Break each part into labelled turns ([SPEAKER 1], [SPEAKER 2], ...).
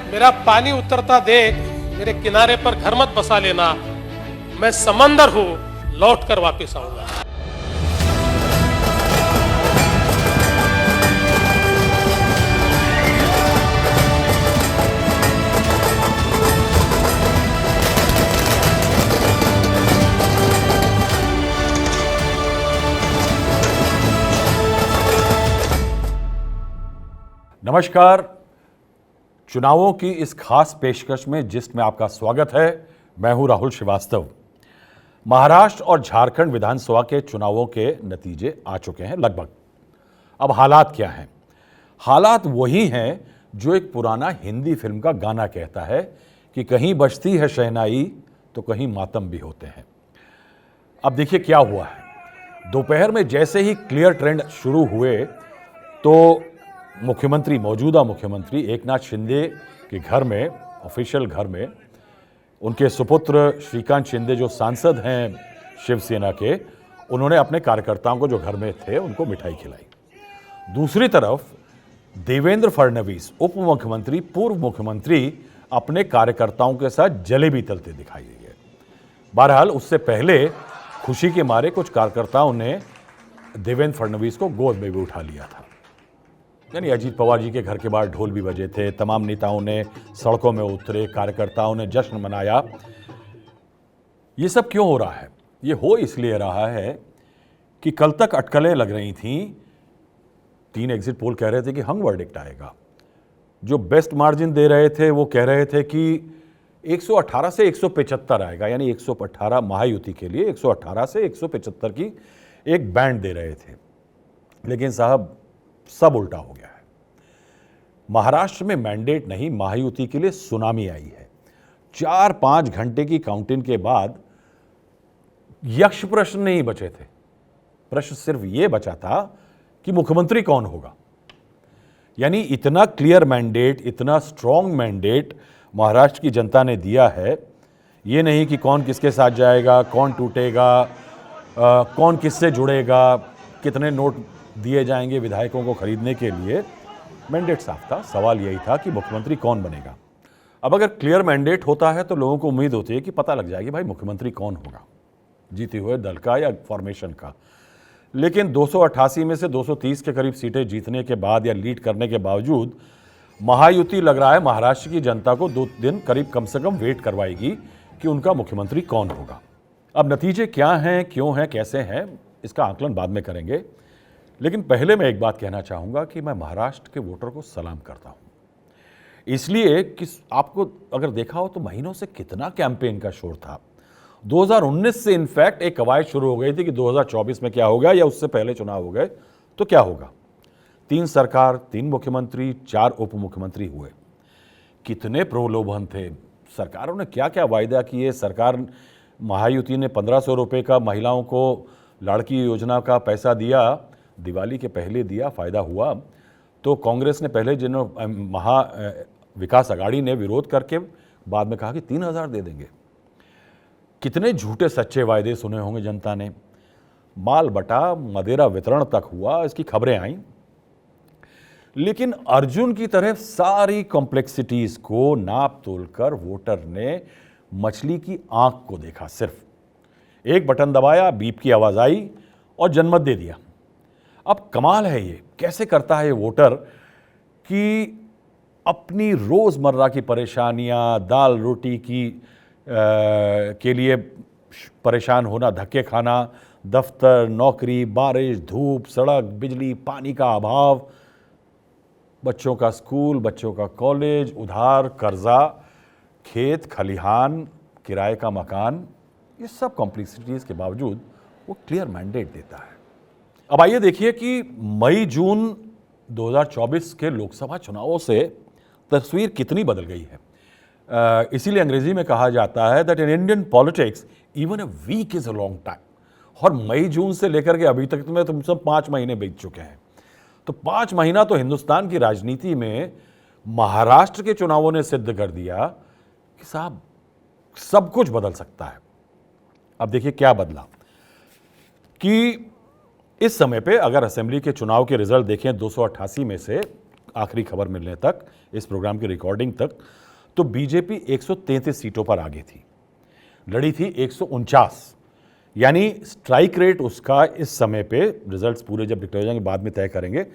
[SPEAKER 1] मेरा पानी उतरता देख मेरे किनारे पर घर मत बसा लेना, मैं समंदर हूं, लौट कर वापिस आऊंगा।
[SPEAKER 2] नमस्कार। चुनावों की इस खास पेशकश में जिसमें आपका स्वागत है। मैं हूं राहुल श्रीवास्तव। महाराष्ट्र और झारखंड विधानसभा के चुनावों के नतीजे आ चुके हैं लगभग। अब हालात क्या हैं? हालात वही हैं जो एक पुराना हिंदी फिल्म का गाना कहता है कि कहीं बजती है शहनाई तो कहीं मातम भी होते हैं। अब देखिए क्या हुआ है। दोपहर में जैसे ही क्लियर ट्रेंड शुरू हुए तो मौजूदा मुख्यमंत्री एकनाथ शिंदे के घर में, ऑफिशियल घर में, उनके सुपुत्र श्रीकांत शिंदे जो सांसद हैं शिवसेना के, उन्होंने अपने कार्यकर्ताओं को जो घर में थे उनको मिठाई खिलाई। दूसरी तरफ देवेंद्र फडणवीस उप मुख्यमंत्री, पूर्व मुख्यमंत्री, अपने कार्यकर्ताओं के साथ जलेबी तलते दिखाई दिए। बहरहाल उससे पहले खुशी के मारे कुछ कार्यकर्ताओं ने देवेंद्र फडणवीस को गोद में भी उठा लिया था। यानी अजीत पवार जी के घर के बाहर ढोल भी बजे थे, तमाम नेताओं ने सड़कों में उतरे, कार्यकर्ताओं ने जश्न मनाया। ये सब क्यों हो रहा है? ये हो इसलिए रहा है कि कल तक अटकलें लग रही थीं। 3 एग्जिट पोल कह रहे थे कि हंग वर्डिक्ट आएगा। जो बेस्ट मार्जिन दे रहे थे वो कह रहे थे कि 118 से 175 आएगा, यानी 118 महायुति के लिए 118 से 175 की एक बैंड दे रहे थे। लेकिन साहब सब उल्टा हो गया है। महाराष्ट्र में मैंडेट नहीं, महायुति के लिए सुनामी आई है। 4-5 घंटे की काउंटिंग के बाद यक्ष प्रश्न नहीं बचे थे। प्रश्न सिर्फ यह बचा था कि मुख्यमंत्री कौन होगा। यानी इतना क्लियर मैंडेट, इतना स्ट्रॉन्ग मैंडेट महाराष्ट्र की जनता ने दिया है। यह नहीं कि कौन किसके साथ जाएगा, कौन टूटेगा, कौन किससे जुड़ेगा, कितने नोट दिए जाएंगे विधायकों को खरीदने के लिए। मैंडेट साफ था। सवाल यही था कि मुख्यमंत्री कौन बनेगा। अब अगर क्लियर मैंडेट होता है तो लोगों को उम्मीद होती है कि पता लग जाएगी भाई मुख्यमंत्री कौन होगा, जीते हुए दल का या फॉर्मेशन का। लेकिन 288 में से 230 के करीब सीटें जीतने के बाद या लीड करने के बावजूद महायुति लग रहा है महाराष्ट्र की जनता को 2 दिन करीब कम से कम वेट करवाएगी कि उनका मुख्यमंत्री कौन होगा। अब नतीजे क्या हैं, क्यों हैं, कैसे हैं, इसका आकलन बाद में करेंगे। लेकिन पहले मैं एक बात कहना चाहूँगा कि मैं महाराष्ट्र के वोटर को सलाम करता हूँ। इसलिए कि आपको अगर देखा हो तो महीनों से कितना कैंपेन का शोर था। 2019 से इनफैक्ट एक कवायद शुरू हो गई थी कि 2024 में क्या होगा, या उससे पहले चुनाव हो गए तो क्या होगा। 3 सरकार, 3 मुख्यमंत्री, 4 उप मुख्यमंत्री हुए। कितने प्रलोभन थे। सरकारों ने क्या क्या वायदा किए। सरकार महायुति ने 1500 रुपये का महिलाओं को लाड़की योजना का पैसा दिया, दिवाली के पहले दिया, फायदा हुआ। तो कांग्रेस ने पहले, विकास अघाड़ी ने विरोध करके बाद में कहा कि 3000 दे देंगे। कितने झूठे सच्चे वायदे सुने होंगे जनता ने। माल बटा, मदिरा वितरण तक हुआ, इसकी खबरें आईं। लेकिन अर्जुन की तरह सारी कॉम्प्लेक्सिटीज को नाप तोल कर वोटर ने मछली की आंख को देखा। सिर्फ एक बटन दबाया, बीप की आवाज आई और जनमत दे दिया। अब कमाल है ये, कैसे करता है ये वोटर कि अपनी रोज़मर्रा की परेशानियां, दाल रोटी के लिए परेशान होना, धक्के खाना, दफ्तर, नौकरी, बारिश, धूप, सड़क, बिजली, पानी का अभाव, बच्चों का स्कूल, बच्चों का कॉलेज, उधार, कर्जा, खेत खलिहान, किराए का मकान, ये सब कॉम्प्लेक्सिटीज़ के बावजूद वो क्लियर मैंडेट देता है। अब आइए देखिए कि मई-जून 2024 के लोकसभा चुनावों से तस्वीर कितनी बदल गई है। इसीलिए अंग्रेजी में कहा जाता है that in Indian politics even a week is a long time. और मई-जून से लेकर के अभी तक में तुम सब 5 महीने बीत चुके हैं। तो 5 महीना तो हिंदुस्तान की राजनीति में महाराष्ट्र के चुनावों ने सिद्ध कर दिया कि साहब सब कुछ बदल सकता है। अब देखिए क्या बदला कि इस समय पे अगर असेंबली के चुनाव के रिजल्ट देखें 288 में से आखिरी खबर मिलने तक, इस प्रोग्राम की रिकॉर्डिंग तक, तो बीजेपी 133 सीटों पर आगे थी, लड़ी थी 149, यानी स्ट्राइक रेट उसका इस समय पे, रिजल्ट्स पूरे जब डिक्लेयर हो जाएंगे बाद में तय करेंगे,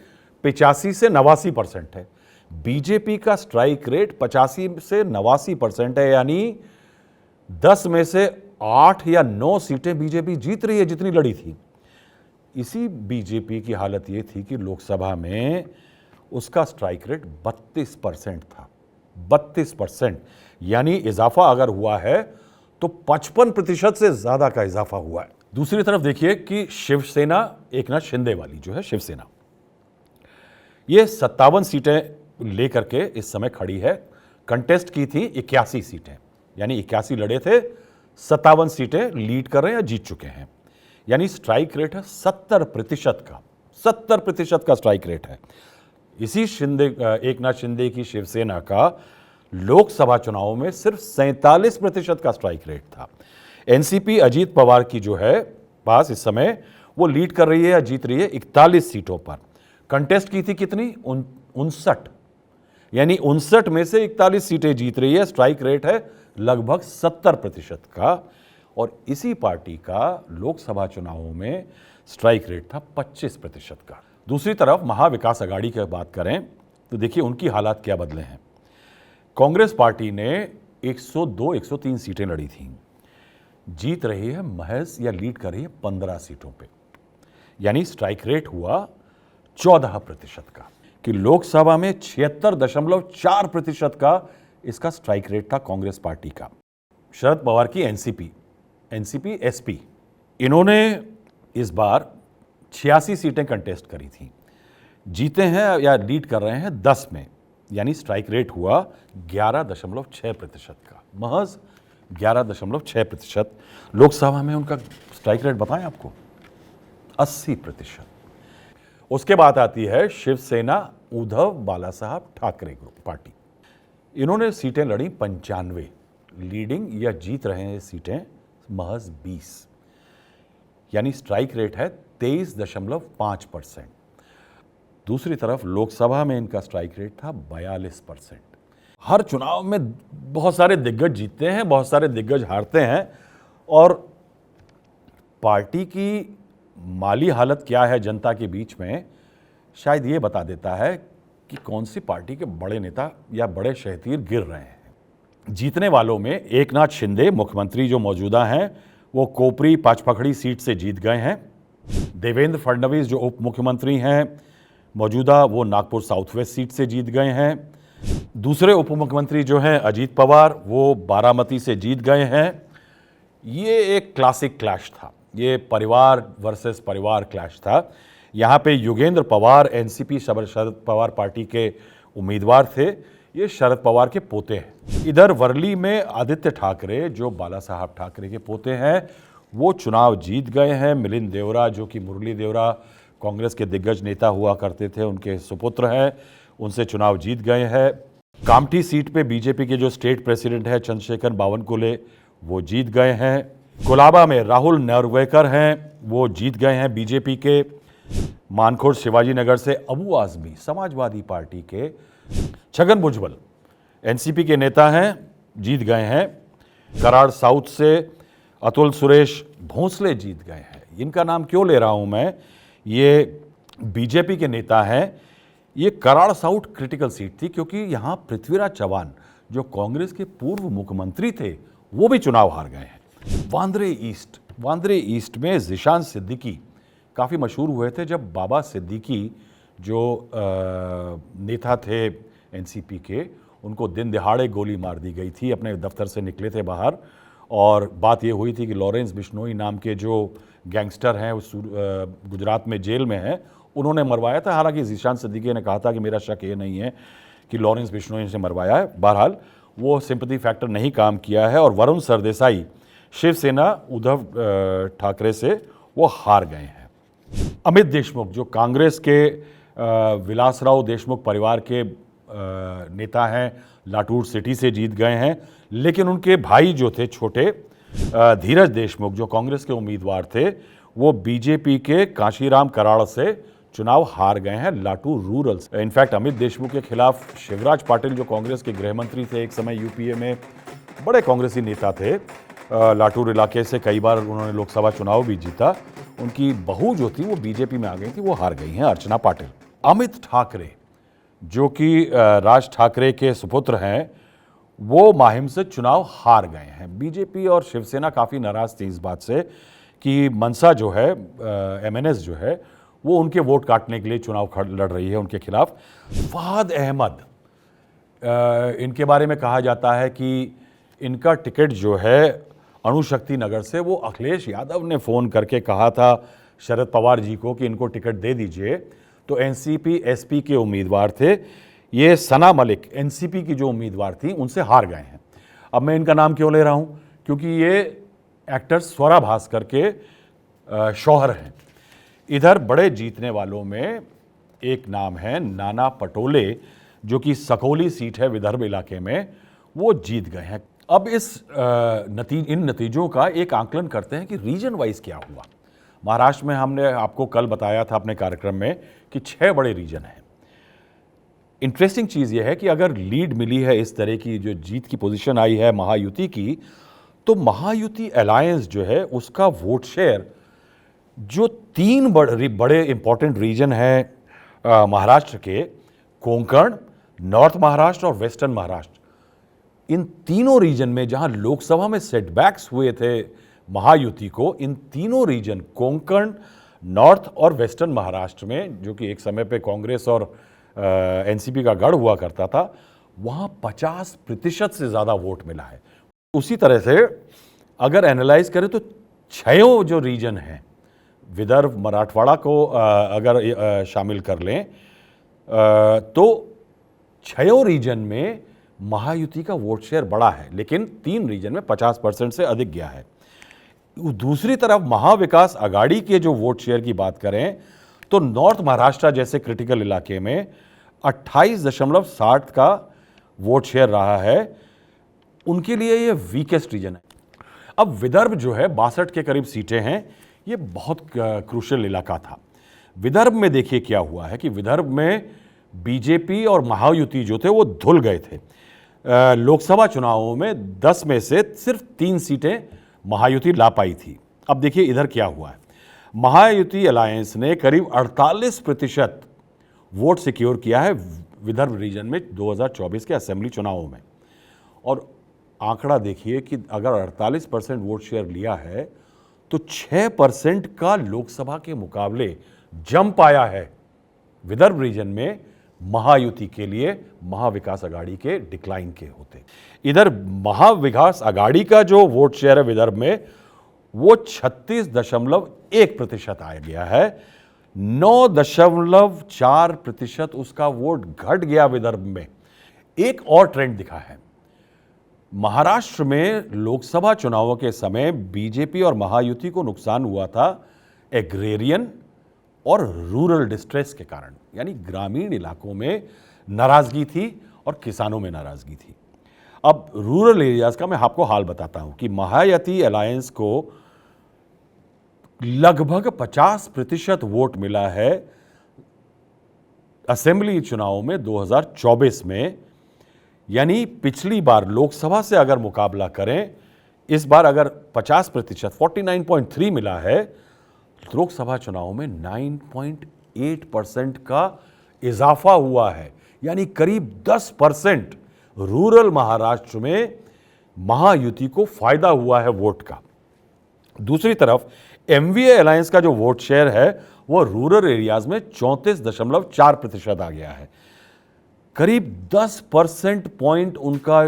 [SPEAKER 2] 85 से 89% है। बीजेपी का स्ट्राइक रेट 85 से 89% है, यानी 10 में से 8 या 9 सीटें बीजेपी जीत रही है जितनी लड़ी थी। इसी बीजेपी की हालत ये थी कि लोकसभा में उसका स्ट्राइक रेट 32% था, 32%, यानी इजाफा अगर हुआ है तो 55% से ज्यादा का इजाफा हुआ है। दूसरी तरफ देखिए कि शिवसेना, एकनाथ शिंदे वाली जो है शिवसेना, ये 57 सीटें लेकर के इस समय खड़ी है। कंटेस्ट की थी 81 सीटें, यानी 81 लड़े थे, 57 सीटें लीड कर रहे हैं या जीत चुके हैं, यानी स्ट्राइक रेट है 70% का, 70% का स्ट्राइक रेट है। इसी एकनाथ शिंदे की शिवसेना का लोकसभा चुनावों में सिर्फ 47% का स्ट्राइक रेट था। एनसीपी अजीत पवार की जो है पास इस समय, वो लीड कर रही है या जीत रही है 41 सीटों पर। कंटेस्ट की थी कितनी? 59, यानी 59 में से 41 सीटें जीत रही है। स्ट्राइक रेट है लगभग 70% का, और इसी पार्टी का लोकसभा चुनावों में स्ट्राइक रेट था 25% का। दूसरी तरफ महाविकास अघाड़ी की बात करें तो देखिए उनकी हालात क्या बदले हैं। कांग्रेस पार्टी ने 102-103 सीटें लड़ी थीं, जीत रही है महज या लीड कर रही है 15 सीटों पे, यानी स्ट्राइक रेट हुआ 14% का, कि लोकसभा में 76.4% का इसका स्ट्राइक रेट था कांग्रेस पार्टी का। शरद पवार की एनसीपी एसपी, इन्होंने इस बार 86 सीटें कंटेस्ट करी थी, जीते हैं या लीड कर रहे हैं 10 में, यानी स्ट्राइक रेट हुआ 11.6% का, महज 11.6%। लोकसभा में उनका स्ट्राइक रेट बताएं आपको, 80%। उसके बाद आती है शिवसेना उद्धव बाला साहब ठाकरे ग्रुप पार्टी, इन्होंने सीटें लड़ी 95, लीडिंग या जीत रहे हैं सीटें महज 20, यानी स्ट्राइक रेट है 23.5%। दूसरी तरफ लोकसभा में इनका स्ट्राइक रेट था 42%। हर चुनाव में बहुत सारे दिग्गज जीतते हैं, बहुत सारे दिग्गज हारते हैं, और पार्टी की माली हालत क्या है जनता के बीच में, शायद ये बता देता है कि कौन सी पार्टी के बड़े नेता या बड़े शहतीर गिर रहे हैं। जीतने वालों में एकनाथ शिंदे मुख्यमंत्री जो मौजूदा हैं, वो कोपरी पाचपखड़ी सीट से जीत गए हैं। देवेंद्र फडणवीस जो उप मुख्यमंत्री हैं मौजूदा, वो नागपुर साउथ वेस्ट सीट से जीत गए हैं। दूसरे उप मुख्यमंत्री जो हैं अजीत पवार, वो बारामती से जीत गए हैं। ये एक क्लासिक क्लैश था, ये परिवार वर्सेस परिवार क्लैश था। यहाँ पे योगेंद्र पवार एनसीपी शरद पवार पार्टी के उम्मीदवार थे, ये शरद पवार के पोते हैं। इधर वर्ली में आदित्य ठाकरे जो बाला साहब ठाकरे के पोते हैं, वो चुनाव जीत गए हैं। मिलिंद देवरा जो कि मुरली देवरा कांग्रेस के दिग्गज नेता हुआ करते थे, उनके सुपुत्र हैं, उनसे चुनाव जीत गए हैं। कामठी सीट पे बीजेपी के जो स्टेट प्रेसिडेंट है चंद्रशेखर बावनकुले, वो जीत गए हैं। कोलाबा में राहुल नरवेकर हैं, वो जीत गए हैं बीजेपी के। मानखुर्द शिवाजी नगर से अबू आजमी समाजवादी पार्टी के छगन भुजबल एनसीपी के नेता हैं, जीत गए हैं। कराड़ साउथ से अतुल सुरेश भोंसले जीत गए हैं। इनका नाम क्यों ले रहा हूं मैं, ये बीजेपी के नेता हैं। ये कराड़ साउथ क्रिटिकल सीट थी क्योंकि यहां पृथ्वीराज चव्हाण जो कांग्रेस के पूर्व मुख्यमंत्री थे, वो भी चुनाव हार गए हैं। वांद्रे ईस्ट में जिशान सिद्दीकी काफ़ी मशहूर हुए थे जब बाबा सिद्दीकी जो नेता थे एनसीपी के, उनको दिन दिहाड़े गोली मार दी गई थी। अपने दफ्तर से निकले थे बाहर, और बात ये हुई थी कि लॉरेंस बिश्नोई नाम के जो गैंगस्टर हैं उस गुजरात में जेल में हैं, उन्होंने मरवाया था। हालांकि जिशान सिद्दीकी ने कहा था कि मेरा शक ये नहीं है कि लॉरेंस बिश्नोई से मरवाया है। बहरहाल वो सिंपैथी फैक्टर नहीं काम किया है, और वरुण सरदेसाई शिवसेना उद्धव ठाकरे से वो हार गए हैं। अमित देशमुख जो कांग्रेस के विलासराव देशमुख परिवार के नेता हैं, लाटूर सिटी से जीत गए हैं। लेकिन उनके भाई जो थे छोटे धीरज देशमुख जो कांग्रेस के उम्मीदवार थे, वो बीजेपी के काशीराम कराड़ से चुनाव हार गए हैं लाटूर रूरल से। इनफैक्ट अमित देशमुख के खिलाफ शिवराज पाटिल जो कांग्रेस के गृह मंत्री थे, एक समय यूपीए में बड़े कांग्रेसी नेता थे, लाटूर इलाके से कई बार उन्होंने लोकसभा चुनाव भी जीता। उनकी बहू जो थी वो बीजेपी में आ गई थी, वो हार गई हैं, अर्चना पाटिल। अमित ठाकरे जो कि राज ठाकरे के सुपुत्र हैं, वो माहिम से चुनाव हार गए हैं। बीजेपी और शिवसेना काफ़ी नाराज़ थी इस बात से कि मनसा जो है, एमएनएस जो है, वो उनके वोट काटने के लिए चुनाव लड़ रही है उनके खिलाफ। फहद अहमद, इनके बारे में कहा जाता है कि इनका टिकट जो है अणुशक्ति नगर से, वो अखिलेश यादव ने फ़ोन करके कहा था शरद पवार जी को कि इनको टिकट दे दीजिए। तो एनसीपी एसपी के उम्मीदवार थे, ये सना मलिक एनसीपी की जो उम्मीदवार थी उनसे हार गए हैं। अब मैं इनका नाम क्यों ले रहा हूँ, क्योंकि ये एक्टर स्वरा भास्कर के शौहर हैं। इधर बड़े जीतने वालों में एक नाम है नाना पटोले, जो कि सकौली सीट है विदर्भ इलाके में, वो जीत गए हैं। अब इन नतीजों का एक आंकलन करते हैं कि रीजन वाइज क्या हुआ। महाराष्ट्र में हमने आपको कल बताया था अपने कार्यक्रम में कि 6 बड़े रीजन हैं। इंटरेस्टिंग चीज़ यह है कि अगर लीड मिली है, इस तरह की जो जीत की पोजीशन आई है महायुति की, तो महायुति अलायंस जो है उसका वोट शेयर जो 3 बड़े इंपॉर्टेंट रीजन हैं महाराष्ट्र के, कोंकण, नॉर्थ महाराष्ट्र और वेस्टर्न महाराष्ट्र, इन तीनों रीजन में जहां लोकसभा में सेटबैक्स हुए थे महायुति को, इन तीनों रीजन कोंकण, नॉर्थ और वेस्टर्न महाराष्ट्र में, जो कि एक समय पे कांग्रेस और एनसीपी का गढ़ हुआ करता था, वहां 50% से ज़्यादा वोट मिला है। उसी तरह से अगर एनालाइज करें तो 6 जो रीजन हैं, विदर्भ मराठवाड़ा को अगर शामिल कर लें तो 6 रीजन में महायुति का वोट शेयर बड़ा है, लेकिन 3 रीजन में 50% से अधिक गया है। दूसरी तरफ महाविकास आघाड़ी के जो वोट शेयर की बात करें तो नॉर्थ महाराष्ट्र जैसे क्रिटिकल इलाके में 28.60 का वोट शेयर रहा है। उनके लिए ये वीकेस्ट रीजन है। अब विदर्भ जो है 62 के करीब सीटें हैं, ये बहुत क्रूशियल इलाका था। विदर्भ में देखिए क्या हुआ है कि विदर्भ में बीजेपी और महायुति जो थे वो धुल गए थे। लोकसभा चुनावों में 10 में से सिर्फ 3 सीटें महायुति ला पाई थी। अब देखिए इधर क्या हुआ है। महायुति अलायंस ने करीब 48% वोट सिक्योर किया है विदर्भ रीजन में 2024 के असेंबली चुनावों में। और आंकड़ा देखिए कि अगर 48% वोट शेयर लिया है तो 6% का लोकसभा के मुकाबले जंप आया है विदर्भ रीजन में महायुति के लिए, महाविकास आघाड़ी के डिक्लाइन के होते। इधर महाविकास आघाड़ी का जो वोट शेयर है विदर्भ में वो 36.1% आ गया है। 9.4% उसका वोट घट गया विदर्भ में। एक और ट्रेंड दिखा है, महाराष्ट्र में लोकसभा चुनावों के समय बीजेपी और महायुति को नुकसान हुआ था एग्रेरियन और रूरल डिस्ट्रेस के कारण, यानी ग्रामीण इलाकों में नाराजगी थी और किसानों में नाराजगी थी। अब रूरल एरियाज का मैं आपको हाल बताता हूं कि महायुति अलायंस को लगभग 50% वोट मिला है असेंबली चुनाव में 2024 में। यानी पिछली बार लोकसभा से अगर मुकाबला करें, इस बार अगर 50% 49.3 मिला है, लोकसभा चुनाव में 9.8% का इजाफा हुआ है। यानी करीब 10% रूरल महाराष्ट्र में महायुति को फायदा हुआ है वोट का। दूसरी तरफ एमवीए अलायंस का जो वोट शेयर है वो रूरल एरियाज में 34.4% आ गया है। करीब 10% पॉइंट उनका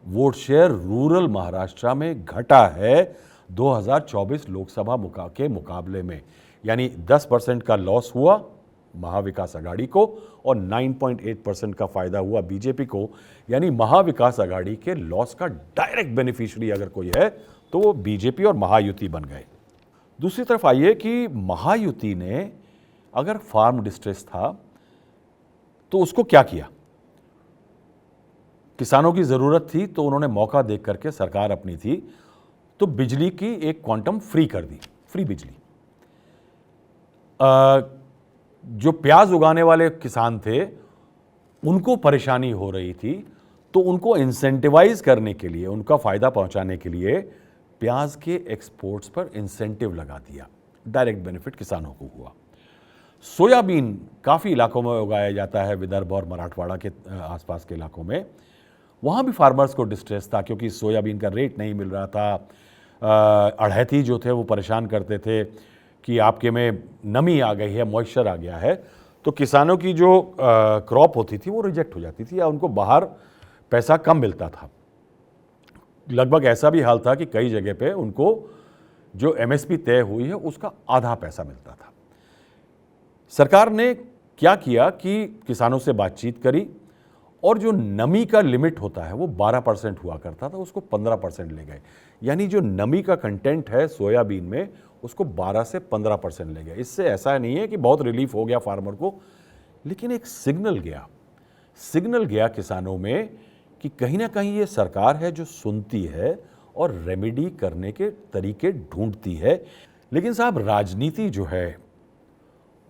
[SPEAKER 2] वोट शेयर रूरल महाराष्ट्र में घटा है 2024 लोकसभा के मुकाबले में। यानी 10% का लॉस हुआ महाविकास आघाड़ी को और 9.8% का फायदा हुआ बीजेपी को। यानी महाविकास आघाड़ी के लॉस का डायरेक्ट बेनिफिशियरी अगर कोई है तो वो बीजेपी और महायुति बन गए। दूसरी तरफ आइए कि महायुति ने अगर फार्म डिस्ट्रेस था तो उसको क्या किया। किसानों की जरूरत थी तो उन्होंने मौका देख करके, सरकार अपनी थी तो बिजली की एक क्वांटम फ्री कर दी, फ्री बिजली। जो प्याज उगाने वाले किसान थे उनको परेशानी हो रही थी, तो उनको इंसेंटिवाइज करने के लिए, उनका फायदा पहुंचाने के लिए प्याज के एक्सपोर्ट्स पर इंसेंटिव लगा दिया। डायरेक्ट बेनिफिट किसानों को हुआ। सोयाबीन काफ़ी इलाकों में उगाया जाता है, विदर्भ और मराठवाड़ा के आसपास के इलाकों में। वहाँ भी फार्मर्स को डिस्ट्रेस था क्योंकि सोयाबीन का रेट नहीं मिल रहा था। अड़हैती जो थे वो परेशान करते थे कि आपके में नमी आ गई है, मॉइस्चर आ गया है, तो किसानों की जो क्रॉप होती थी वो रिजेक्ट हो जाती थी या उनको बाहर पैसा कम मिलता था। लगभग ऐसा भी हाल था कि कई जगह पे उनको जो एमएसपी तय हुई है उसका आधा पैसा मिलता था। सरकार ने क्या किया कि किसानों से बातचीत करी और जो नमी का लिमिट होता है वो 12% हुआ करता था, उसको 15% ले गए। यानी जो नमी का कंटेंट है सोयाबीन में उसको 12 से 15% ले गए। इससे ऐसा नहीं है कि बहुत रिलीफ हो गया फार्मर को, लेकिन एक सिग्नल गया किसानों में कि कहीं ना कहीं ये सरकार है जो सुनती है और रेमेडी करने के तरीके ढूंढती है। लेकिन साहब, राजनीति जो है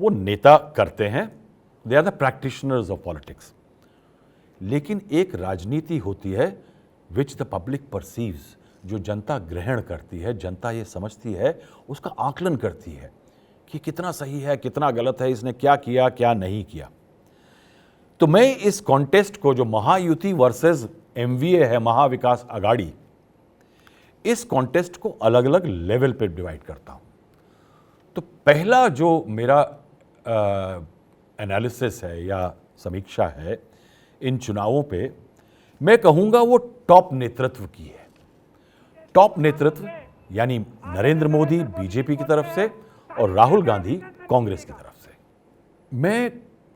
[SPEAKER 2] वो नेता करते हैं, they are the practitioners of politics. लेकिन एक राजनीति होती है विच द पब्लिक परसीव्स, जो जनता ग्रहण करती है, जनता ये समझती है, उसका आकलन करती है कि कितना सही है, कितना गलत है, इसने क्या किया, क्या नहीं किया। तो मैं इस कॉन्टेस्ट को, जो महायुति वर्सेस एमवीए है, महाविकास अघाड़ी, इस कॉन्टेस्ट को अलग अलग लेवल पे डिवाइड करता हूं। तो पहला जो मेरा एनालिसिस है या समीक्षा है इन चुनावों पे, मैं कहूंगा वो टॉप नेतृत्व की है। टॉप नेतृत्व यानी नरेंद्र मोदी बीजेपी की तरफ से और राहुल गांधी कांग्रेस की तरफ से। मैं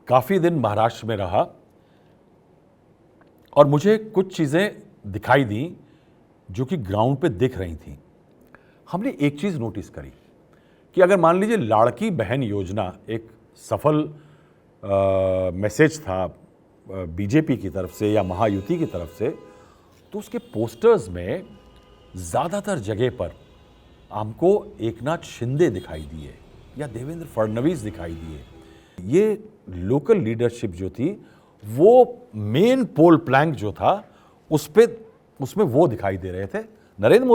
[SPEAKER 2] काफी दिन महाराष्ट्र में रहा और मुझे कुछ चीजें दिखाई दी जो कि ग्राउंड पे दिख रही थी। हमने एक चीज नोटिस करी कि अगर मान लीजिए लाड़की बहन योजना एक सफल मैसेज था बीजेपी की तरफ से या महायुति की तरफ से, तो उसके पोस्टर्स में ज़्यादातर जगह पर हमको एकनाथ शिंदे दिखाई दिए या देवेंद्र फडणवीस दिखाई दिए। ये लोकल लीडरशिप जो थी वो मेन पोल प्लैंक जो था उसमें वो दिखाई दे रहे थे। नरेंद्र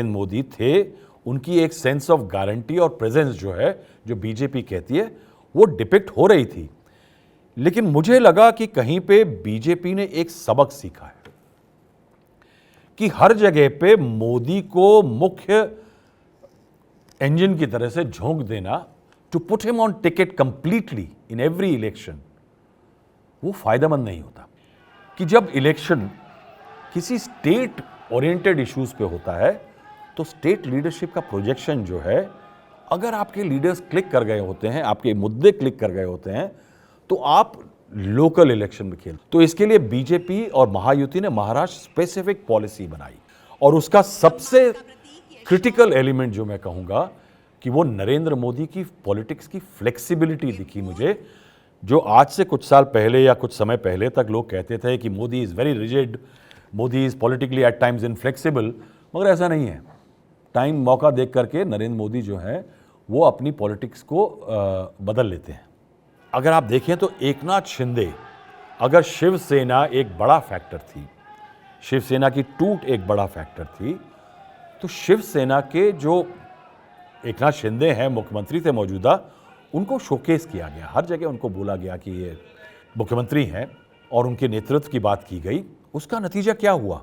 [SPEAKER 2] मोदी थे, उनकी एक सेंस ऑफ गारंटी और प्रेजेंस जो है, जो बीजेपी कहती है, वो डिपिक्ट हो रही थी। लेकिन मुझे लगा कि कहीं पे बीजेपी ने एक सबक सीखा है कि हर जगह पे मोदी को मुख्य इंजन की तरह से झोंक देना, to put him on ticket completely in every election, वो फायदेमंद नहीं होता। कि जब इलेक्शन किसी स्टेट ओरिएंटेड इश्यूज पे होता है तो स्टेट लीडरशिप का प्रोजेक्शन जो है, अगर आपके लीडर्स क्लिक कर गए होते हैं, आपके मुद्दे क्लिक कर गए होते हैं, तो आप लोकल इलेक्शन में खेल। तो इसके लिए बीजेपी और महायुति ने महाराष्ट्र स्पेसिफिक पॉलिसी बनाई और उसका सबसे क्रिटिकल एलिमेंट जो मैं कहूंगा कि वो नरेंद्र मोदी की पॉलिटिक्स की फ्लेक्सिबिलिटी दिखी मुझे। जो आज से कुछ साल पहले या कुछ समय पहले तक लोग कहते थे कि Modi is very rigid, Modi is politically at times inflexible, मगर ऐसा नहीं है। टाइम मौका देख करके नरेंद्र मोदी जो है वो अपनी पॉलिटिक्स को बदल लेते हैं। अगर आप देखें तो एकनाथ शिंदे, अगर शिवसेना एक बड़ा फैक्टर थी, शिवसेना की टूट एक बड़ा फैक्टर थी, तो शिवसेना के जो एकनाथ शिंदे हैं, मुख्यमंत्री थे मौजूदा, उनको शोकेस किया गया। हर जगह उनको बोला गया कि ये मुख्यमंत्री हैं और उनके नेतृत्व की बात की गई। उसका नतीजा क्या हुआ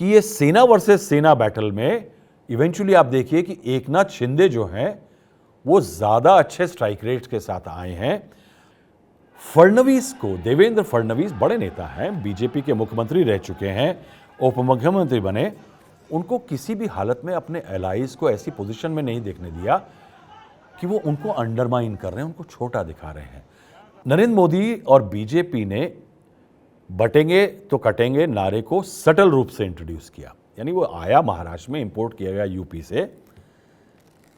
[SPEAKER 2] कि ये सेना वर्सेस सेना बैटल में इवेंचुअली आप देखिए कि एकनाथ शिंदे जो हैं वो ज़्यादा अच्छे स्ट्राइक रेट के साथ आए हैं। फडणवीस को, देवेंद्र फडणवीस बड़े नेता हैं, बीजेपी के मुख्यमंत्री रह चुके हैं, उप मुख्यमंत्री बने, उनको किसी भी हालत में अपने एलाइज को ऐसी पोजीशन में नहीं देखने दिया कि वो उनको अंडरमाइन कर रहे हैं, उनको छोटा दिखा रहे हैं। नरेंद्र मोदी और बीजेपी ने बटेंगे तो कटेंगे नारे को सटल रूप से इंट्रोड्यूस किया। यानी वो आया महाराष्ट्र में, इंपोर्ट किया गया यूपी से,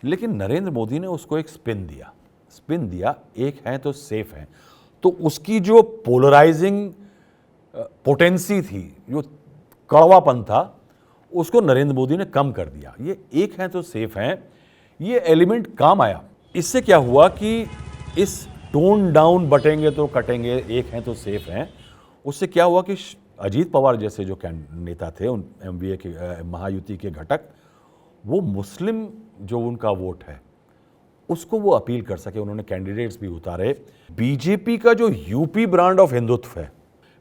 [SPEAKER 2] लेकिन नरेंद्र मोदी ने उसको एक स्पिन दिया, एक है तो सेफ है। तो उसकी जो पोलराइजिंग पोटेंसी थी, जो कड़वापन था, उसको नरेंद्र मोदी ने कम कर दिया। ये एक है तो सेफ है, ये एलिमेंट काम आया। इससे क्या हुआ कि इस टोन डाउन बटेंगे तो कटेंगे, एक हैं तो सेफ हैं, उससे क्या हुआ कि अजीत पवार जैसे जो नेता थे उन एमवीए के महायुति के घटक, वो मुस्लिम जो उनका वोट है उसको वो अपील कर सके, उन्होंने कैंडिडेट्स भी उतारे। बीजेपी का जो यूपी ब्रांड ऑफ हिंदुत्व है,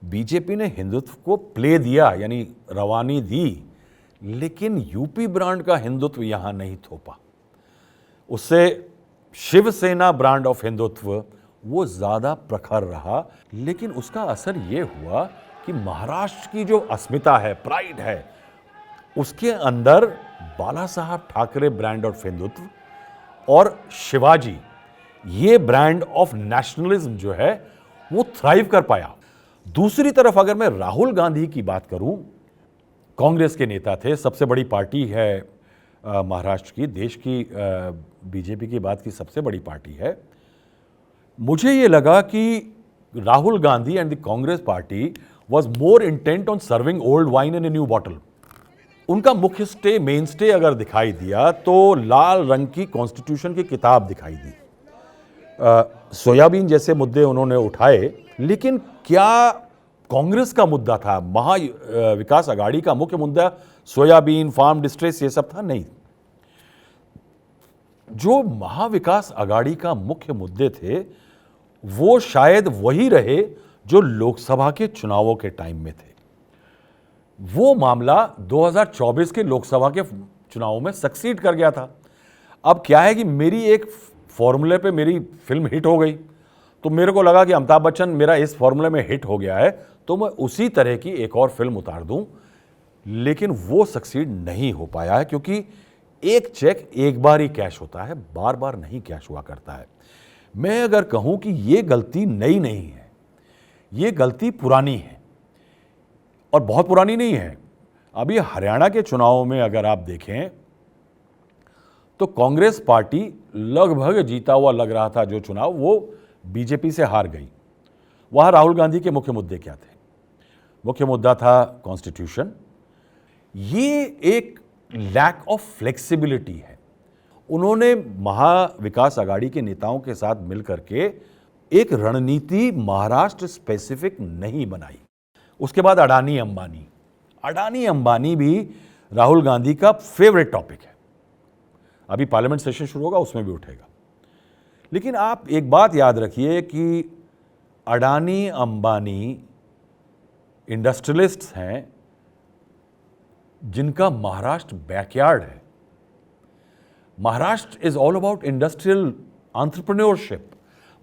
[SPEAKER 2] बीजेपी ने हिंदुत्व को प्ले दिया यानी रवानी दी, लेकिन यूपी ब्रांड का हिंदुत्व यहां नहीं थोपा। उससे शिवसेना ब्रांड ऑफ हिंदुत्व वो ज्यादा प्रखर रहा, लेकिन उसका असर ये हुआ कि महाराष्ट्र की जो अस्मिता है, प्राइड है, उसके अंदर बाला साहब ठाकरे ब्रांड ऑफ हिंदुत्व और शिवाजी ये ब्रांड ऑफ नेशनलिज्म जो है वो थ्राइव कर पाया। दूसरी तरफ अगर मैं राहुल गांधी की बात करूं, कांग्रेस के नेता थे, सबसे बड़ी पार्टी है महाराष्ट्र की, देश की बीजेपी की बात की सबसे बड़ी पार्टी है। मुझे ये लगा कि Rahul Gandhi and the Congress party was more intent on serving old wine in a new bottle. उनका मुख्य स्टे, मेन स्टे अगर दिखाई दिया तो लाल रंग की कॉन्स्टिट्यूशन की किताब दिखाई दी। सोयाबीन जैसे मुद्दे उन्होंने उठाए, लेकिन क्या कांग्रेस का मुद्दा था, महा विकास आघाड़ी का मुख्य मुद्दा सोयाबीन, फार्म डिस्ट्रेस ये सब था? नहीं। जो महाविकास आघाड़ी का मुख्य मुद्दे थे वो शायद वही रहे जो लोकसभा के चुनावों के टाइम में थे। वो मामला 2024 के लोकसभा के चुनावों में सक्सीड कर गया था। अब क्या है कि मेरी एक फॉर्मूले पे मेरी फिल्म हिट हो गई, तो मेरे को लगा कि अमिताभ बच्चन मेरा इस फॉर्मूले में हिट हो गया है तो मैं उसी तरह की एक और फिल्म उतार दूं, लेकिन वो सक्सीड नहीं हो पाया है, क्योंकि एक चेक एक बार ही कैश होता है, बार बार नहीं कैश हुआ करता है। मैं अगर कहूं कि ये गलती नई नहीं है, ये गलती पुरानी है, और बहुत पुरानी नहीं है। अभी हरियाणा के चुनावों में अगर आप देखें तो कांग्रेस पार्टी लगभग जीता हुआ लग रहा था जो चुनाव, वो बीजेपी से हार गई। वहां राहुल गांधी के मुख्य मुद्दे क्या थे? मुख्य मुद्दा था कॉन्स्टिट्यूशन। ये एक लैक ऑफ फ्लेक्सिबिलिटी है। उन्होंने महाविकास आघाड़ी के नेताओं के साथ मिलकर के एक रणनीति महाराष्ट्र स्पेसिफिक नहीं बनाई। उसके बाद अडानी अंबानी भी राहुल गांधी का फेवरेट टॉपिक है। अभी पार्लियामेंट सेशन शुरू होगा, उसमें भी उठेगा। लेकिन आप एक बात याद रखिए कि अडानी अंबानी इंडस्ट्रियलिस्ट्स हैं जिनका महाराष्ट्र बैकयार्ड है। Maharashtra is all about industrial entrepreneurship.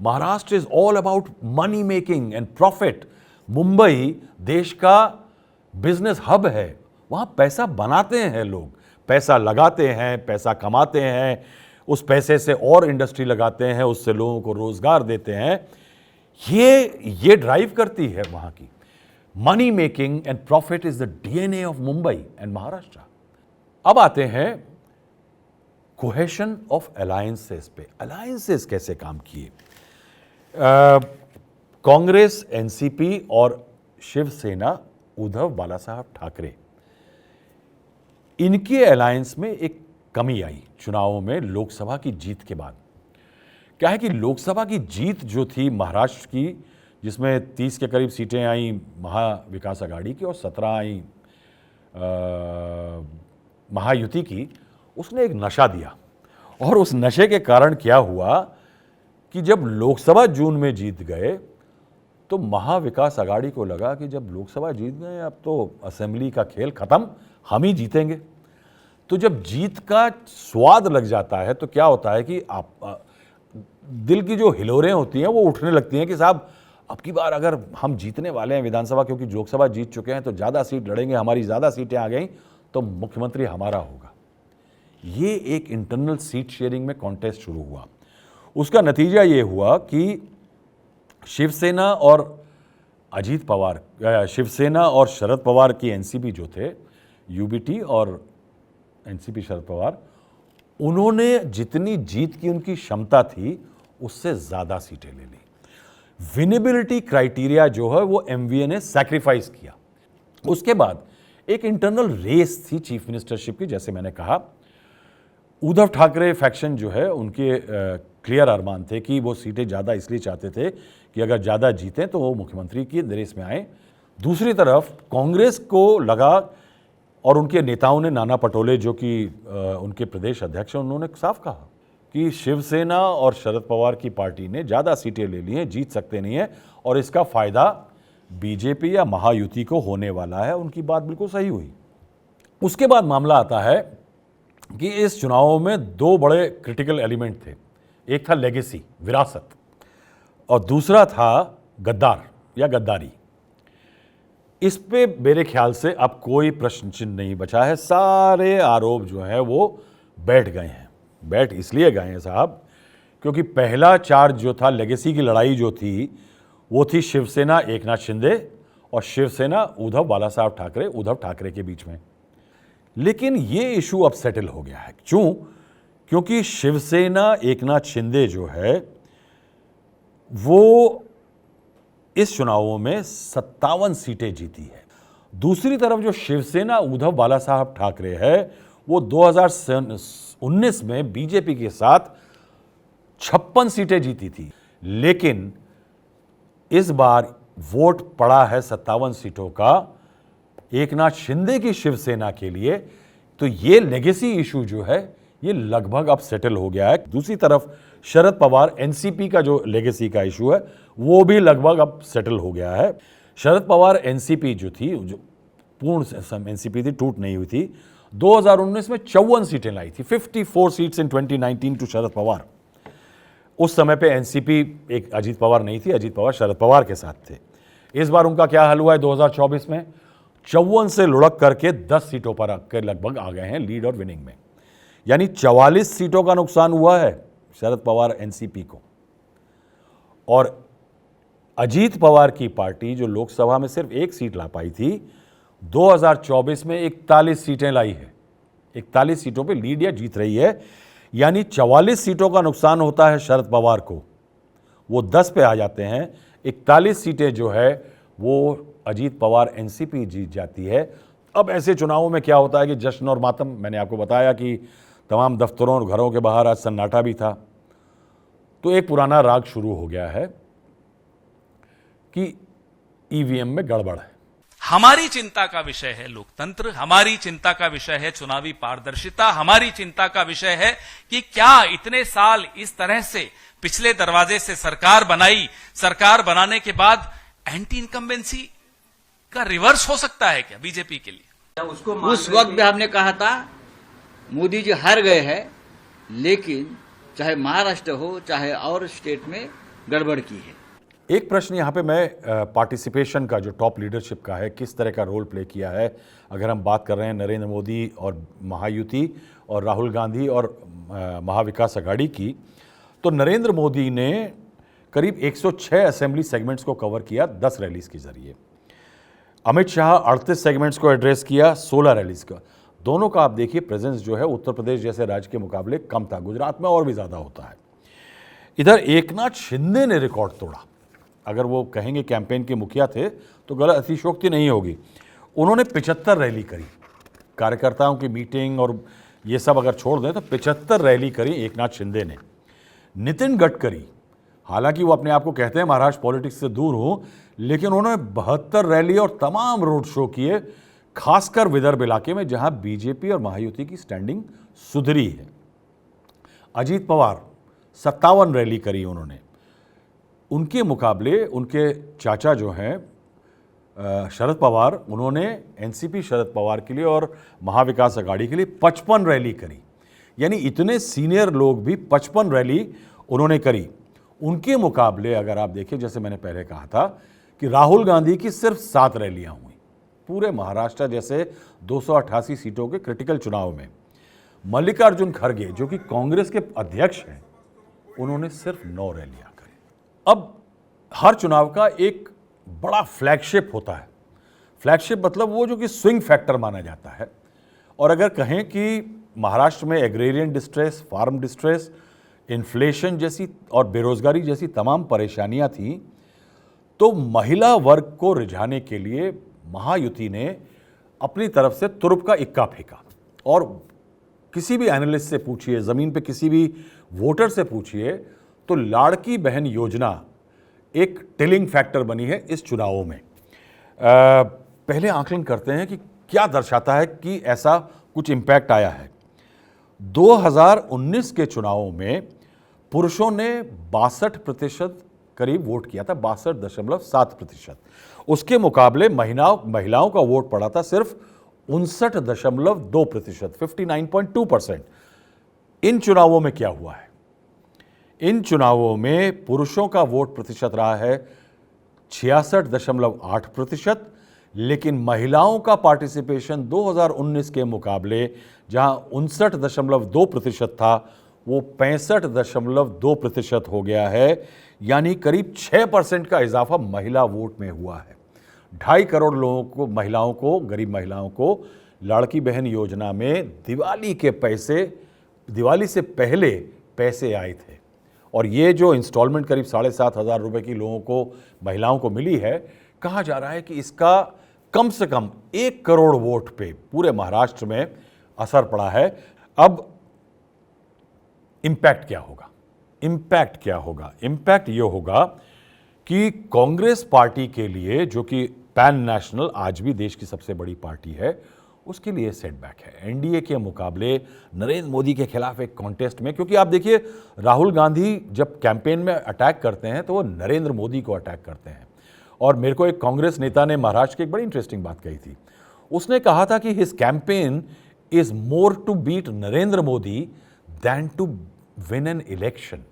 [SPEAKER 2] Maharashtra is all about money making and profit. Mumbai देश का बिजनेस हब है, वहां पैसा बनाते हैं लोग, पैसा लगाते हैं, पैसा कमाते हैं, उस पैसे से और इंडस्ट्री लगाते हैं, उससे लोगों को रोजगार देते हैं। ये ड्राइव करती है वहां की money making and profit is the DNA of Mumbai and Maharashtra. अब आते हैं कोहेशन ऑफ अलायंसेस पे। अलायंसेस कैसे काम किए? कांग्रेस, एनसीपी और शिवसेना, उद्धव बाला साहब ठाकरे, इनके अलायंस में एक कमी आई चुनावों में लोकसभा की जीत के बाद। क्या है कि लोकसभा की जीत जो थी महाराष्ट्र की, जिसमें 30 के करीब सीटें आई महाविकास आघाड़ी की और 17 आई महायुति की, उसने एक नशा दिया। और उस नशे के कारण क्या हुआ कि जब लोकसभा जून में जीत गए तो महाविकास आघाड़ी को लगा कि जब लोकसभा जीत गए अब तो असेंबली का खेल खत्म, हम ही जीतेंगे। तो जब जीत का स्वाद लग जाता है तो क्या होता है कि आप दिल की जो हिलोरें होती हैं वो उठने लगती हैं कि साहब अब की बार अगर हम जीतने वाले हैं विधानसभा, क्योंकि लोकसभा जीत चुके हैं तो ज़्यादा सीट लड़ेंगे, हमारी ज़्यादा सीटें आ गई तो मुख्यमंत्री हमारा होगा। ये एक इंटरनल सीट शेयरिंग में कॉन्टेस्ट शुरू हुआ। उसका नतीजा ये हुआ कि शिवसेना और अजीत पवार, शिवसेना और शरद पवार की एनसीपी जो थे, यूबीटी और एनसीपी शरद पवार, उन्होंने जितनी जीत की उनकी क्षमता थी उससे ज़्यादा सीटें ले ली। विनेबिलिटी क्राइटेरिया जो है वो एमवीए ने सैक्रिफाइस किया। उसके बाद एक इंटरनल रेस थी चीफ मिनिस्टरशिप की। जैसे मैंने कहा, उद्धव ठाकरे फैक्शन जो है उनके क्लियर अरमान थे कि वो सीटें ज़्यादा इसलिए चाहते थे कि अगर ज़्यादा जीतें तो वो मुख्यमंत्री की रेस में आए। दूसरी तरफ कांग्रेस को लगा, और उनके नेताओं ने, नाना पटोले जो कि उनके प्रदेश अध्यक्ष हैं, उन्होंने साफ कहा कि शिवसेना और शरद पवार की पार्टी ने ज़्यादा सीटें ले ली हैं, जीत सकते नहीं हैं, और इसका फ़ायदा बीजेपी या महायुति को होने वाला है। उनकी बात बिल्कुल सही हुई। उसके बाद मामला आता है कि इस चुनावों में दो बड़े क्रिटिकल एलिमेंट थे। एक था लेगेसी, विरासत, और दूसरा था गद्दार या गद्दारी। इस पे मेरे ख्याल से अब कोई प्रश्न चिन्ह नहीं बचा है। सारे आरोप जो हैं वो बैठ गए हैं। बैठ इसलिए गए हैं साहब क्योंकि पहला चार्ज जो था, लेगेसी की लड़ाई जो थी, वो थी शिवसेना एकनाथ शिंदे और शिवसेना उद्धव ठाकरे के बीच में। लेकिन ये इशू अब सेटल हो गया है। क्यों? क्योंकि शिवसेना एकनाथ शिंदे जो है वो इस चुनावों में 57 सीटें जीती है। दूसरी तरफ जो शिवसेना उद्धव ठाकरे है वो 2019 में बीजेपी के साथ 56 सीटें जीती थी। लेकिन इस बार वोट पड़ा है 57 सीटों का एकनाथ शिंदे की शिवसेना के लिए। तो ये लेगेसी इशू जो है ये लगभग अब सेटल हो गया है। दूसरी तरफ शरद पवार एनसीपी का जो लेगेसी का इशू है वो भी लगभग अब सेटल हो गया है। शरद पवार एनसीपी जो थी, जो पूर्ण एनसीपी थी, टूट नहीं हुई थी, 2019 में 54 सीटें लाई थी। 54 seats in 2019 to Sharad Pawar. उस समय पे एनसीपी एक अजीत पवार नहीं थी, अजीत पवार शरद पवार के साथ थे। इस बार उनका क्या हाल हुआ है 2024 में? 54 से लुढ़क करके 10 सीटों पर आकर लगभग आ गए हैं लीड और विनिंग में। यानी 44 सीटों का नुकसान हुआ है शरद पवार एनसीपी को। और अजीत पवार की पार्टी जो लोकसभा में सिर्फ एक सीट ला पाई थी, 2024 में 41 सीटें लाई है। 41 सीटों पे लीड या जीत रही है। यानी 44 सीटों का नुकसान होता है शरद पवार को, वो 10 पे आ जाते हैं। 41 सीटें जो है वो अजीत पवार एनसीपी जीत जाती है। अब ऐसे चुनावों में क्या होता है कि जश्न और मातम, मैंने आपको बताया कि तमाम दफ्तरों और घरों के बाहर आज सन्नाटा भी था। तो एक पुराना राग शुरू हो गया है कि ईवीएम में गड़बड़ है।
[SPEAKER 3] हमारी चिंता का विषय है लोकतंत्र, हमारी चिंता का विषय है चुनावी पारदर्शिता, हमारी चिंता का विषय है कि क्या इतने साल इस तरह से पिछले दरवाजे से सरकार बनाई, सरकार बनाने के बाद एंटी इनकम्बेंसी का रिवर्स हो सकता है क्या बीजेपी के लिए?
[SPEAKER 4] उस वक्त भी हमने कहा था मोदी जी हार गए हैं, लेकिन चाहे महाराष्ट्र हो चाहे और स्टेट में गड़बड़ की है।
[SPEAKER 2] एक प्रश्न यहाँ पे मैं पार्टिसिपेशन का, जो टॉप लीडरशिप का है, किस तरह का रोल प्ले किया है। अगर हम बात कर रहे हैं नरेंद्र मोदी और महायुति और राहुल गांधी और महाविकास अघाड़ी की, तो नरेंद्र मोदी ने करीब 106 असेंबली सेगमेंट्स को कवर किया 10 रैलीज के जरिए। अमित शाह 38 सेगमेंट्स को एड्रेस किया 16 रैलीज का। दोनों का आप देखिए प्रेजेंस जो है उत्तर प्रदेश जैसे राज्य के मुकाबले कम था, गुजरात में और भी ज़्यादा होता है। इधर एकनाथ शिंदे ने रिकॉर्ड तोड़ा। अगर वो कहेंगे कैंपेन के मुखिया थे तो गलत अतिशोक्ति नहीं होगी। उन्होंने 75 रैली करी, कार्यकर्ताओं की मीटिंग और ये सब अगर छोड़ दें तो 75 रैली करी एकनाथ शिंदे ने। नितिन गडकरी, हालांकि वो अपने आप को कहते हैं महाराष्ट्र पॉलिटिक्स से दूर हो, लेकिन उन्होंने 72 रैली और तमाम रोड शो किए, खासकर विदर्भ इलाके में जहां बीजेपी और महायुति की स्टैंडिंग सुधरी है। अजीत पवार 57 रैली करी उन्होंने। उनके मुकाबले उनके चाचा जो हैं शरद पवार, उन्होंने एनसीपी शरद पवार के लिए और महाविकास अघाड़ी के लिए 55 रैली करी। यानी इतने सीनियर लोग भी 55 रैली उन्होंने करी। उनके मुकाबले अगर आप देखें, जैसे मैंने पहले कहा था कि राहुल गांधी की सिर्फ 7 रैलियां हुई पूरे महाराष्ट्र जैसे 288 सीटों के क्रिटिकल चुनाव में। मल्लिकार्जुन खड़गे जो कि कांग्रेस के अध्यक्ष हैं, उन्होंने सिर्फ 9 रैलियां करी। अब हर चुनाव का एक बड़ा फ्लैगशिप होता है। फ्लैगशिप मतलब वो जो कि स्विंग फैक्टर माना जाता है। और अगर कहें कि महाराष्ट्र में agrarian distress, farm distress, inflation जैसी और बेरोजगारी जैसी तमाम परेशानियां थीं, तो महिला वर्ग को रिझाने के लिए महायुति ने अपनी तरफ से तुरुप का इक्का फेंका। और किसी भी एनालिस्ट से पूछिए, ज़मीन पे किसी भी वोटर से पूछिए, तो लाड़की बहन योजना एक टिलिंग फैक्टर बनी है इस चुनावों में। पहले आकलन करते हैं कि क्या दर्शाता है कि ऐसा कुछ इम्पैक्ट आया है। 2019 के चुनावों में पुरुषों ने 62% करीब वोट किया था, 62.7%। उसके मुकाबले महिलाओं का वोट पड़ा था सिर्फ 59.2%, 59.2%। इन चुनावों में क्या हुआ है? इन चुनावों में पुरुषों का वोट प्रतिशत रहा है 66.8%, लेकिन महिलाओं का पार्टिसिपेशन 2019 के मुकाबले जहां 59.2% था, वो 65.2% हो गया है। यानी करीब 6% का इजाफा महिला वोट में हुआ है। 2.5 करोड़ लोगों को, महिलाओं को, गरीब महिलाओं को लाड़की बहन योजना में दिवाली से पहले पैसे आए थे। और ये जो इंस्टॉलमेंट करीब 7,500 रुपए की लोगों को, महिलाओं को मिली है, कहा जा रहा है कि इसका कम से कम 1 करोड़ वोट पे पूरे महाराष्ट्र में असर पड़ा है। अब इंपैक्ट क्या होगा? इंपैक्ट ये होगा कि कांग्रेस पार्टी के लिए, जो कि पैन नेशनल आज भी देश की सबसे बड़ी पार्टी है, उसके लिए सेटबैक है। एनडीए के मुकाबले नरेंद्र मोदी के खिलाफ एक कॉन्टेस्ट में, क्योंकि आप देखिए राहुल गांधी जब कैंपेन में अटैक करते हैं तो वो नरेंद्र मोदी को अटैक करते हैं। और मेरे को एक कांग्रेस नेता ने महाराष्ट्र की एक बड़ी इंटरेस्टिंग बात कही थी। उसने कहा था कि his campaign is more to beat Narendra Modi than to win an election.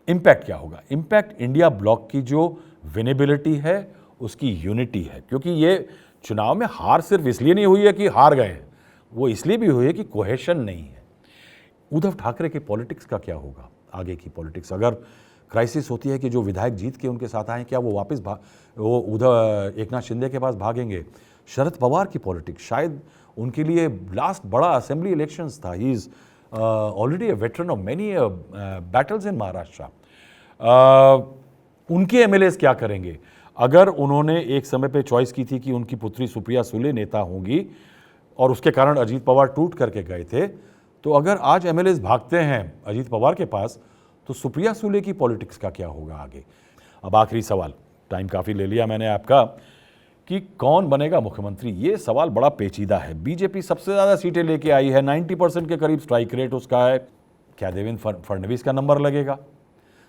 [SPEAKER 2] Impact क्या होगा? इंपैक्ट इंडिया ब्लॉक की जो विनेबिलिटी है, उसकी यूनिटी है। क्योंकि ये चुनाव में हार सिर्फ इसलिए नहीं हुई है कि हार गए हैं, वो इसलिए भी हुई है कि कोहेशन नहीं है। उद्धव ठाकरे के पॉलिटिक्स का क्या होगा? आगे की पॉलिटिक्स, अगर क्राइसिस होती है कि जो विधायक जीत के उनके साथ आए, क्या वो वापस एकनाथ शिंदे के पास भागेंगे? शरद पवार की पॉलिटिक्स, शायद उनके लिए लास्ट बड़ा असेंबली इलेक्शंस था। He is already a veteran of many battles in Maharashtra. उनके एमएलएस क्या करेंगे? अगर उन्होंने एक समय पे चॉइस की थी कि उनकी पुत्री सुप्रिया सुले नेता होंगी और उसके कारण अजीत पवार टूट करके गए थे, तो अगर आज एमएलएस भागते हैं अजीत पवार के पास, तो सुप्रिया सुले की पॉलिटिक्स का क्या होगा आगे? अब आखिरी सवाल, टाइम काफ़ी ले लिया मैंने आपका, कि कौन बनेगा मुख्यमंत्री? ये सवाल बड़ा पेचीदा है। बीजेपी सबसे ज़्यादा सीटें लेके आई है, 90% के करीब स्ट्राइक रेट उसका है। क्या देवेंद्र फडणवीस का नंबर लगेगा?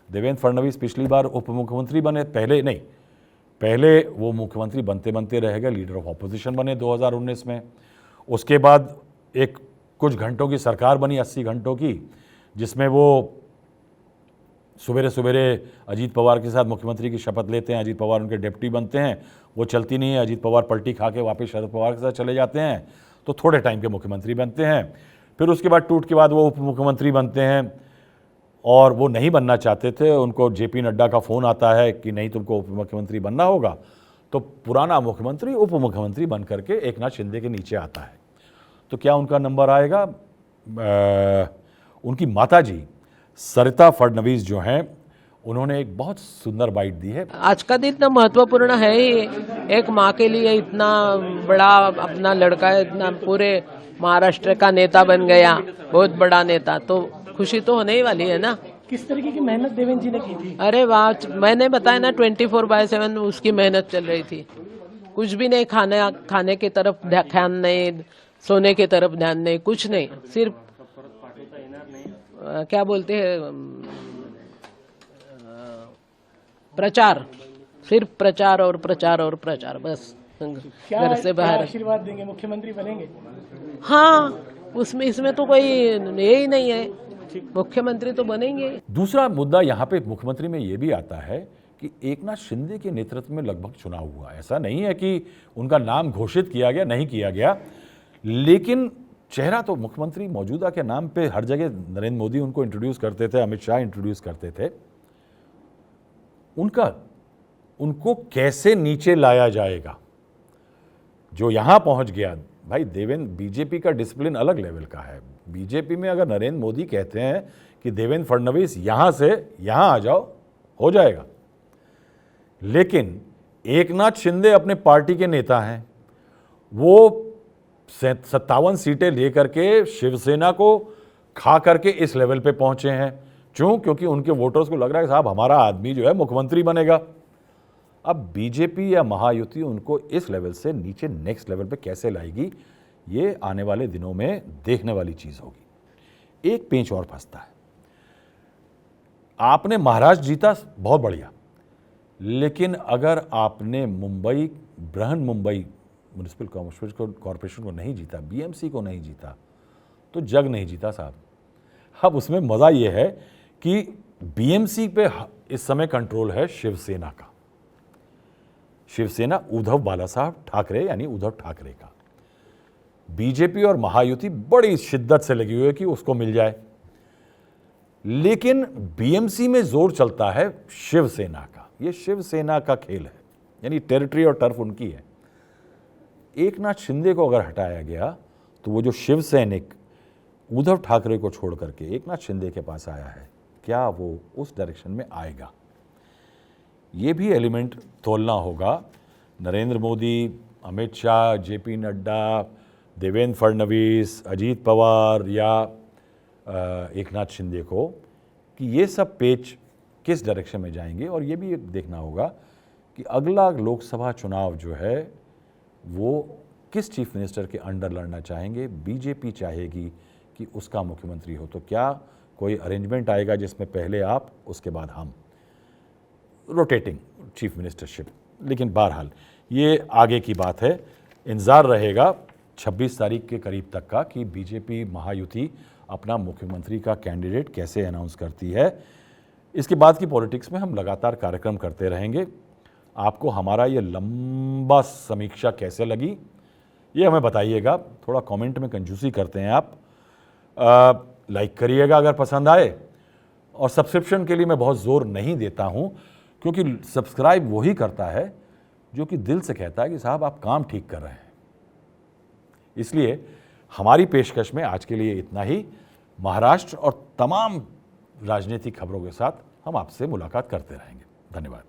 [SPEAKER 2] देवेंद्र फडणवीस पिछली बार उप मुख्यमंत्री बने, पहले वो मुख्यमंत्री बनते बनते रह गए, लीडर ऑफ ऑपोजिशन बने 2019 में। उसके बाद एक कुछ घंटों की सरकार बनी, 80 घंटों की, जिसमें वो सवेरे सवेरे अजीत पवार के साथ मुख्यमंत्री की शपथ लेते हैं, अजीत पवार उनके डिप्टी बनते हैं। वो चलती नहीं है, अजीत पवार पलटी खा के वापस शरद पवार के साथ चले जाते हैं, तो थोड़े टाइम के मुख्यमंत्री बनते हैं। फिर उसके बाद टूट के बाद वो उप मुख्यमंत्री बनते हैं, और वो नहीं बनना चाहते थे। उनको जेपी नड्डा का फ़ोन आता है कि नहीं, तुमको उप मुख्यमंत्री बनना होगा, तो पुराना मुख्यमंत्री उप मुख्यमंत्री बन करके एकनाथ शिंदे के नीचे आता है। तो क्या उनका नंबर आएगा? उनकी माताजी सरिता फडणवीस जो हैं, उन्होंने एक बहुत सुंदर बाइट दी है।
[SPEAKER 5] आज का दिन इतना महत्वपूर्ण है ही, एक माँ के लिए इतना बड़ा अपना लड़का इतना पूरे महाराष्ट्र का नेता बन गया, बहुत बड़ा नेता, तो खुशी तो होने ही वाली है ना।
[SPEAKER 6] किस तरीके की मेहनत देवेंद्र जी ने की थी?
[SPEAKER 5] अरे वाह, मैंने बताया ना 24/7 उसकी मेहनत चल रही थी। कुछ भी नहीं, खाने की तरफ ध्यान नहीं, सोने की तरफ ध्यान नहीं, कुछ नहीं, सिर्फ क्या बोलते हैं प्रचार, सिर्फ प्रचार और प्रचार और प्रचार, बस घर से बाहर।
[SPEAKER 6] आशीर्वाद देंगे, मुख्यमंत्री बनेंगे?
[SPEAKER 5] हाँ, उसमें इसमें तो कोई यही नहीं है, मुख्यमंत्री तो बनेंगे।
[SPEAKER 2] दूसरा मुद्दा यहाँ पे मुख्यमंत्री में ये भी आता है कि एकनाथ शिंदे के नेतृत्व में लगभग चुनाव हुआ। ऐसा नहीं है कि उनका नाम घोषित किया गया, नहीं किया गया, लेकिन चेहरा तो मुख्यमंत्री मौजूदा के नाम पे हर जगह नरेंद्र मोदी उनको इंट्रोड्यूस करते थे, अमित शाह इंट्रोड्यूस करते थे। उनको कैसे नीचे लाया जाएगा? जो यहां पहुंच गया भाई, देवेंद्र, बीजेपी का डिसिप्लिन अलग लेवल का है। बीजेपी में अगर नरेंद्र मोदी कहते हैं कि देवेंद्र फडणवीस यहां से यहां आ जाओ, हो जाएगा। लेकिन एकनाथ शिंदे अपने पार्टी के नेता हैं, वो 57 सीटें लेकर के शिवसेना को खा करके इस लेवल पे पहुंचे हैं। क्यों? क्योंकि उनके वोटर्स को लग रहा है कि साहब हमारा आदमी जो है मुख्यमंत्री बनेगा। अब बीजेपी या महायुति उनको इस लेवल से नीचे नेक्स्ट लेवल पे कैसे लाएगी, ये आने वाले दिनों में देखने वाली चीज होगी। एक पेंच और फंसता है। आपने महाराष्ट्र जीता, बहुत बढ़िया, लेकिन अगर आपने मुंबई, बृहन मुंबई म्युनिसिपल कॉरपोरेशन को नहीं जीता, बीएमसी को नहीं जीता, तो जग नहीं जीता साहब। अब उसमें मजा यह है कि बीएमसी पे इस समय कंट्रोल है शिवसेना का। शिवसेना उद्धव बालासाहब ठाकरे यानी उद्धव ठाकरे का। बीजेपी और महायुति बड़ी शिद्दत से लगी हुई है कि उसको मिल जाए, लेकिन बीएमसी में जोर चलता है शिवसेना का। ये शिवसेना का खेल है, यानी टेरिटरी और टर्फ उनकी है। एकनाथ शिंदे को अगर हटाया गया तो वो जो शिव सैनिक उद्धव ठाकरे को छोड़ करके एकनाथ शिंदे के पास आया है, क्या वो उस डायरेक्शन में आएगा? ये भी एलिमेंट तोलना होगा। नरेंद्र मोदी, अमित शाह, जेपी नड्डा, देवेंद्र फडणवीस, अजीत पवार या एकनाथ शिंदे को, कि ये सब पेच किस डायरेक्शन में जाएंगे। और ये भी देखना होगा कि अगला लोकसभा चुनाव जो है वो किस चीफ मिनिस्टर के अंडर लड़ना चाहेंगे। बीजेपी चाहेगी कि उसका मुख्यमंत्री हो, तो क्या कोई अरेंजमेंट आएगा जिसमें पहले आप, उसके बाद हम, रोटेटिंग चीफ मिनिस्टरशिप। लेकिन बहरहाल ये आगे की बात है। इंतज़ार रहेगा 26 तारीख के करीब तक का कि बीजेपी महायुति अपना मुख्यमंत्री का कैंडिडेट कैसे अनाउंस करती है। इसके बाद की पॉलिटिक्स में हम लगातार कार्यक्रम करते रहेंगे। आपको हमारा ये लंबा समीक्षा कैसे लगी, ये हमें बताइएगा। थोड़ा कमेंट में कंजूसी करते हैं आप। लाइक करिएगा अगर पसंद आए, और सब्सक्रिप्शन के लिए मैं बहुत ज़ोर नहीं देता हूं, क्योंकि सब्सक्राइब वही करता है जो कि दिल से कहता है कि साहब आप काम ठीक कर रहे हैं। इसलिए हमारी पेशकश में आज के लिए इतना ही। महाराष्ट्र और तमाम राजनीतिक खबरों के साथ हम आपसे मुलाकात करते रहेंगे। धन्यवाद।